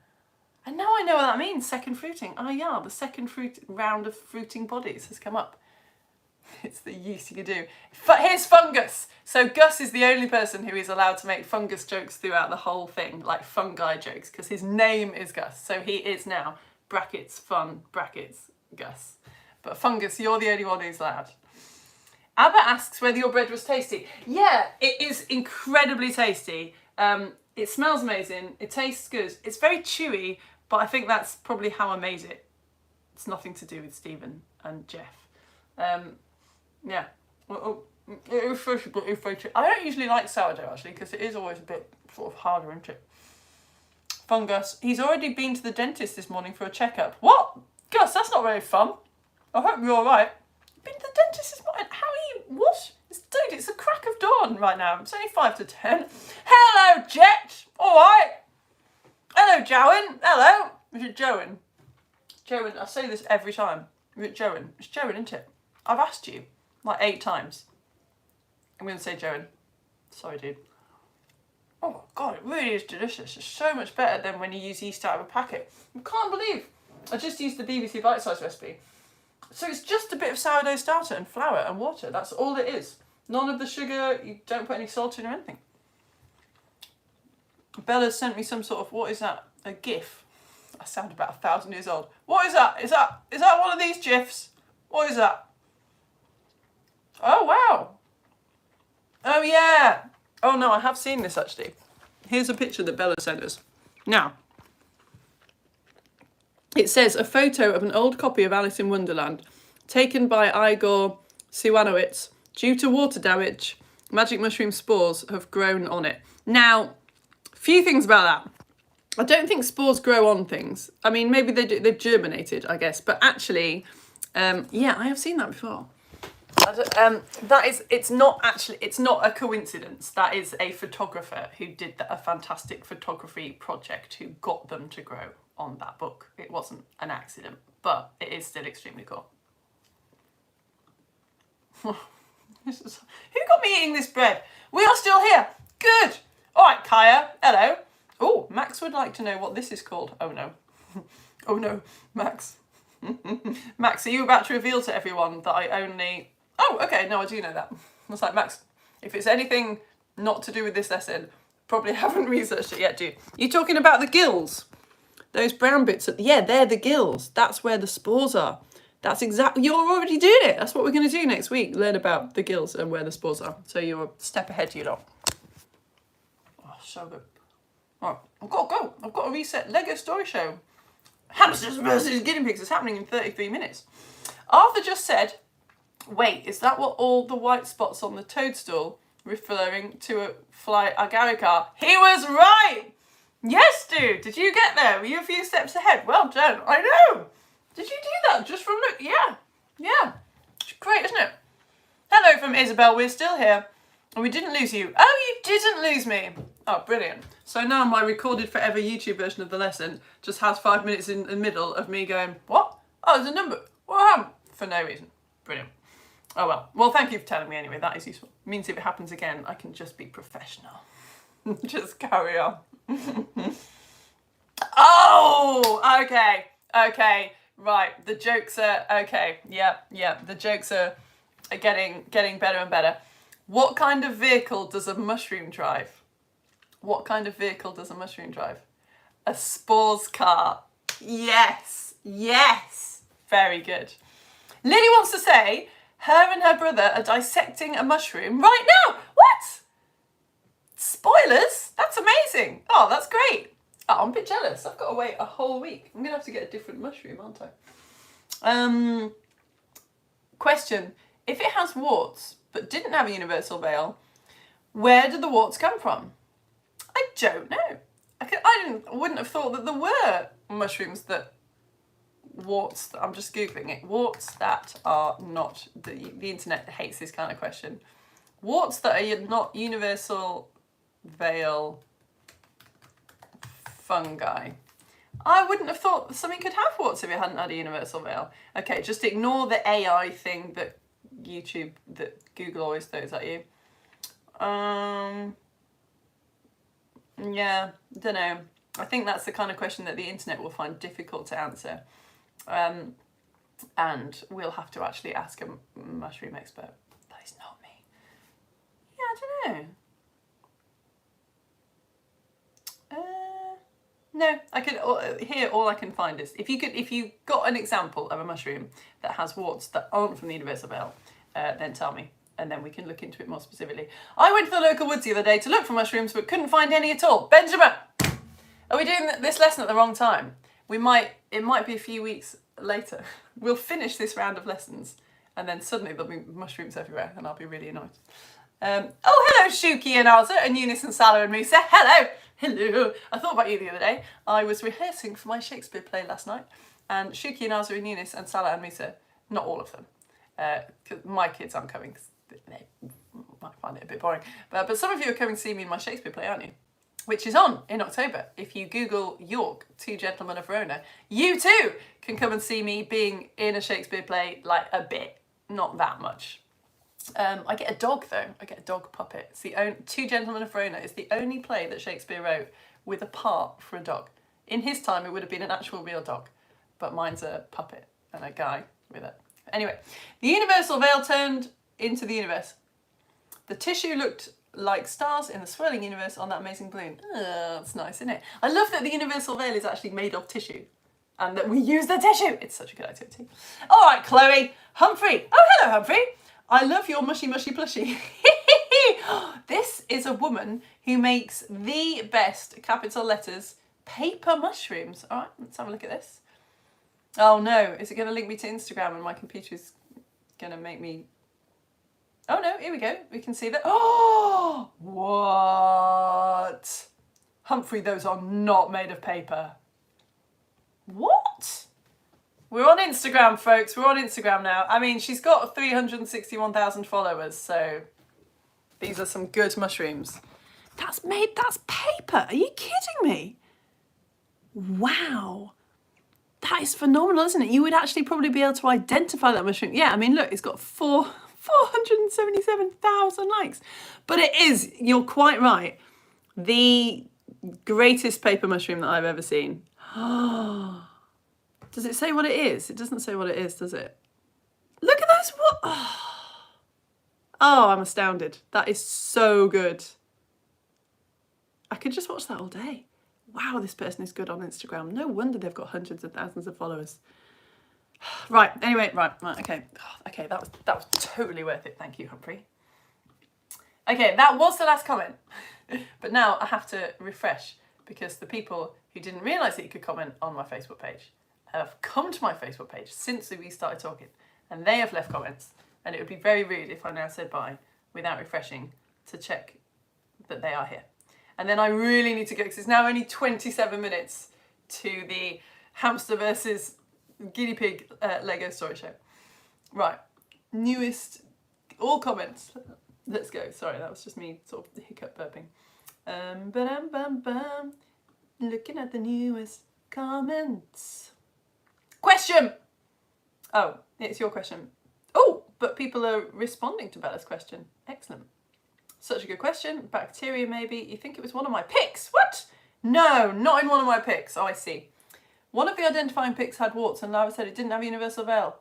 And now I know what that means, second fruiting. Oh yeah, the second round of fruiting bodies has come up. It's the yeast you can do. Here's fungus. So Gus is the only person who is allowed to make fungus jokes throughout the whole thing, like fungi jokes, because his name is Gus. So he is now, brackets, fun, brackets, Gus. But fungus, you're the only one who's allowed. Abba asks whether your bread was tasty. Yeah, it is incredibly tasty. It smells amazing. It tastes good. It's very chewy, but I think that's probably how I made it. It's nothing to do with Stephen and Jeff. Yeah. I don't usually like sourdough, actually, because it is always a bit sort of harder, isn't it? Fungus. He's already been to the dentist this morning for a checkup. What? Gus, that's not very fun. I hope you're all right. Been to the dentist this morning? How are you? What? Dude, it's the crack of dawn right now. It's only 5 to 10. Hello, Jet. All right. Hello, Joan. Hello. Is it Joan? Joan, I say this every time. Is it Joan? It's Joan, isn't it? I've asked you like 8 times. I'm going to say Joan. Sorry, dude. Oh my God, it really is delicious. It's so much better than when you use yeast out of a packet. I can't believe I just used the BBC Bite Size recipe. So it's just a bit of sourdough starter and flour and water. That's all it is. None of the sugar, you don't put any salt in or anything. Bella sent me some sort of, what is that? A GIF. I sound about 1,000 years old. What is that? Is that one of these GIFs? What is that? Oh, wow. Oh, yeah. Oh, no, I have seen this, actually. Here's a picture that Bella sent us. Now, it says, a photo of an old copy of Alice in Wonderland, taken by Igor Siwanowicz. Due to water damage, magic mushroom spores have grown on it. Now, few things about that. I don't think spores grow on things. I mean, maybe they've germinated, I guess. But actually, yeah, I have seen that before. It's not a coincidence. That is a photographer who did a fantastic photography project who got them to grow on that book. It wasn't an accident, but it is still extremely cool. Who got me eating this bread? We are still here. Good. All right, Kaya. Hello. Oh, Max would like to know what this is called. Oh no. Oh no, Max. Max, are you about to reveal to everyone that I only... Oh, okay, no, I do know that. I was like, Max, if it's anything not to do with this lesson, probably haven't researched it yet, do you? You're talking about the gills. Those brown bits, yeah, they're the gills. That's where the spores are. That's exactly, you're already doing it. That's what we're going to do next week. Learn about the gills and where the spores are. So you're a step ahead, you lot. Oh, so good. Right, I've got to go. I've got to reset Lego Story Show. Hamsters versus guinea pigs is happening in 33 minutes. Arthur just said, wait, is that what all the white spots on the toadstool referring to a fly agaric? He was right! Yes, dude. Did you get there? Were you a few steps ahead? Well done. I know. Did you do that just from look? Yeah. Yeah. It's great, isn't it? Hello from Isabel. We're still here. And we didn't lose you. Oh, you didn't lose me. Oh, brilliant. So now my recorded forever YouTube version of the lesson just has 5 minutes in the middle of me going, what? Oh, there's a number. What happened? For no reason. Brilliant. Oh, well. Well, thank you for telling me anyway. That is useful. It means if it happens again, I can just be professional. Just carry on. Oh, okay. Okay. Right. The jokes are, okay. Yeah. The jokes are getting better and better. What kind of vehicle does a mushroom drive? What kind of vehicle does a mushroom drive? A spores car. Yes. Yes. Very good. Lily wants to say her and her brother are dissecting a mushroom right now. What? Spoilers? That's amazing. Oh, that's great. Oh, I'm a bit jealous. I've got to wait a whole week. I'm going to have to get a different mushroom, aren't I? Question. If it has warts, but didn't have a universal veil, where did the warts come from? I don't know. I wouldn't have thought that there were mushrooms that warts, I'm just Googling it, warts that are not, the internet hates this kind of question. Warts that are not universal veil fungi. I wouldn't have thought that something could have warts if it hadn't had a universal veil. Okay, just ignore the AI thing that Google always throws at you. Yeah, don't know. I think that's the kind of question that the internet will find difficult to answer. And we'll have to actually ask a mushroom expert. That is not me. Yeah, I don't know. No, I could here. All I can find is if you got an example of a mushroom that has warts that aren't from the universal veil, then tell me, and then we can look into it more specifically. I went to the local woods the other day to look for mushrooms, but couldn't find any at all. Benjamin, are we doing this lesson at the wrong time? It might be a few weeks later. We'll finish this round of lessons, and then suddenly there'll be mushrooms everywhere, and I'll be really annoyed. Oh, hello, Shuki and Arza, and Eunice and Salah and Musa. Hello. Hello. I thought about you the other day. I was rehearsing for my Shakespeare play last night, and Shuki and Arza and Eunice and Salah and Musa, not all of them, because my kids aren't coming, because they might find it a bit boring, but some of you are coming to see me in my Shakespeare play, aren't you? Which is on in October. If you Google York, Two Gentlemen of Verona, you too can come and see me being in a Shakespeare play, like a bit, not that much. I get a dog though. I get a dog puppet. It's Two Gentlemen of Verona is the only play that Shakespeare wrote with a part for a dog. In his time, it would have been an actual real dog, but mine's a puppet and a guy with a Anyway, the universal veil turned into the universe. The tissue looked like stars in the swirling universe on that amazing balloon. That's nice, isn't it? I love that the universal veil is actually made of tissue and that we use the tissue. It's such a good activity. All right, Chloe. Humphrey. Oh, hello, Humphrey. I love your mushy, mushy plushie. This is a woman who makes the best, capital letters, paper mushrooms. All right, let's have a look at this. Oh no, is it going to link me to Instagram and my computer's going to make me... Oh no, here we go. We can see that. Oh, what? Humphrey, those are not made of paper. What? We're on Instagram, folks. We're on Instagram now. I mean, she's got 361,000 followers, so these are some good mushrooms. That's paper. Are you kidding me? Wow. That is phenomenal, isn't it? You would actually probably be able to identify that mushroom. Yeah, I mean, look, it's got 477,000 likes. But it is, you're quite right, the greatest paper mushroom that I've ever seen. Does it say what it is? It doesn't say what it is, does it? Look at those. What? Oh, I'm astounded. That is so good. I could just watch that all day. Wow, this person is good on Instagram. No wonder they've got hundreds of thousands of followers. Right, anyway, right, okay. Okay, that was totally worth it. Thank you, Humphrey. Okay, that was the last comment. But now I have to refresh because the people who didn't realise that you could comment on my Facebook page have come to my Facebook page since we started talking and they have left comments, and it would be very rude if I now said bye without refreshing to check that they are here. And then I really need to go because it's now only 27 minutes to the hamster versus guinea pig Lego story show. Right, newest, all comments. Let's go. Sorry, that was just me sort of hiccup burping. Looking at the newest comments. Question! Oh, it's your question. Oh, but people are responding to Bella's question. Excellent. Such a good question. Bacteria, maybe. You think it was one of my picks? What? No, not in one of my picks. Oh, I see. One of the identifying picks had warts and Lara said it didn't have universal veil.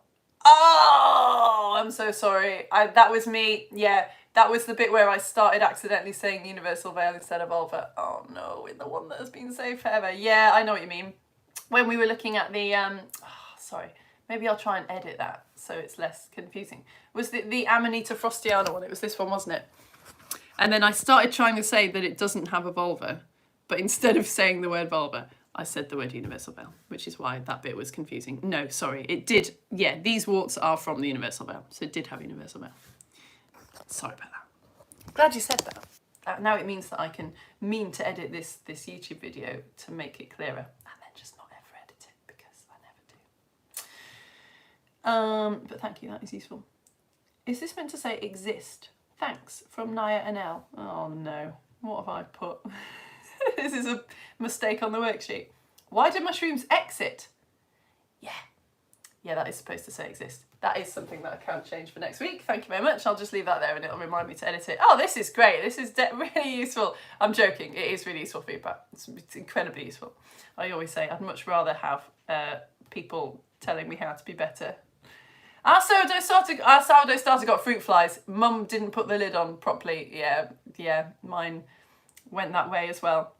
Oh, I'm so sorry. That was me. Yeah, that was the bit where I started accidentally saying universal veil instead of vulva. Oh no, in the one that has been saved forever. Yeah, I know what you mean. When we were looking at the, sorry, maybe I'll try and edit that so it's less confusing. Was the Amanita frostiana one? It was this one, wasn't it? And then I started trying to say that it doesn't have a vulva, but instead of saying the word vulva, I said the word universal veil, which is why that bit was confusing. No, sorry, it did. Yeah, these warts are from the universal veil, so it did have universal veil. Sorry about that. Glad you said that. Now it means that I can mean to edit this YouTube video to make it clearer, and then just not ever edit it because I never do. But thank you, that is useful. Is this meant to say exist? Thanks, from Naya NL. Oh no, what have I put? This is a mistake on the worksheet. Why do mushrooms exit? Yeah, that is supposed to say exist. That is something that I can change for next week. Thank you very much. I'll just leave that there and it'll remind me to edit it. Oh, this is great. This is really useful. I'm joking. It is really useful feedback. It's incredibly useful. I always say I'd much rather have people telling me how to be better. Our sourdough starter got fruit flies. Mum didn't put the lid on properly. Yeah, mine went that way as well.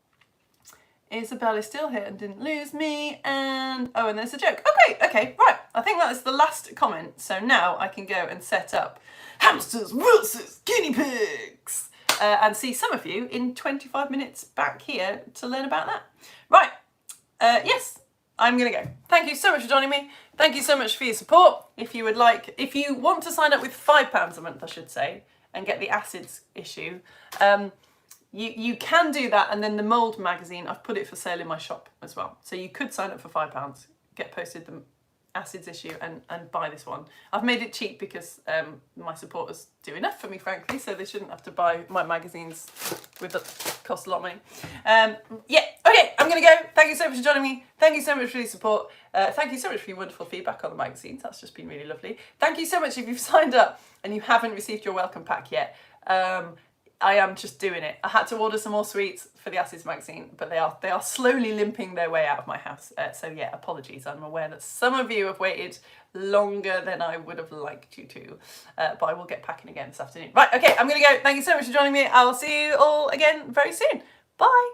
Isabel is still here and didn't lose me. And there's a joke. Okay, right. I think that is the last comment. So now I can go and set up hamsters versus guinea pigs and see some of you in 25 minutes back here to learn about that. Right. Yes, I'm going to go. Thank you so much for joining me. Thank you so much for your support. If you want to sign up with £5 a month, I should say, and get the acids issue, you can do that, and then the mould magazine, I've put it for sale in my shop as well. So you could sign up for £5, get posted the acids issue and buy this one. I've made it cheap because my supporters do enough for me, frankly, so they shouldn't have to buy my magazines with the cost a lot of money. Okay, I'm going to go. Thank you so much for joining me. Thank you so much for your support. Thank you so much for your wonderful feedback on the magazines. That's just been really lovely. Thank you so much if you've signed up and you haven't received your welcome pack yet. I am just doing it. I had to order some more sweets for the Acids magazine, but they are slowly limping their way out of my house. So yeah, apologies. I'm aware that some of you have waited longer than I would have liked you to, but I will get packing again this afternoon. Right, okay, I'm gonna go. Thank you so much for joining me. I'll see you all again very soon. Bye.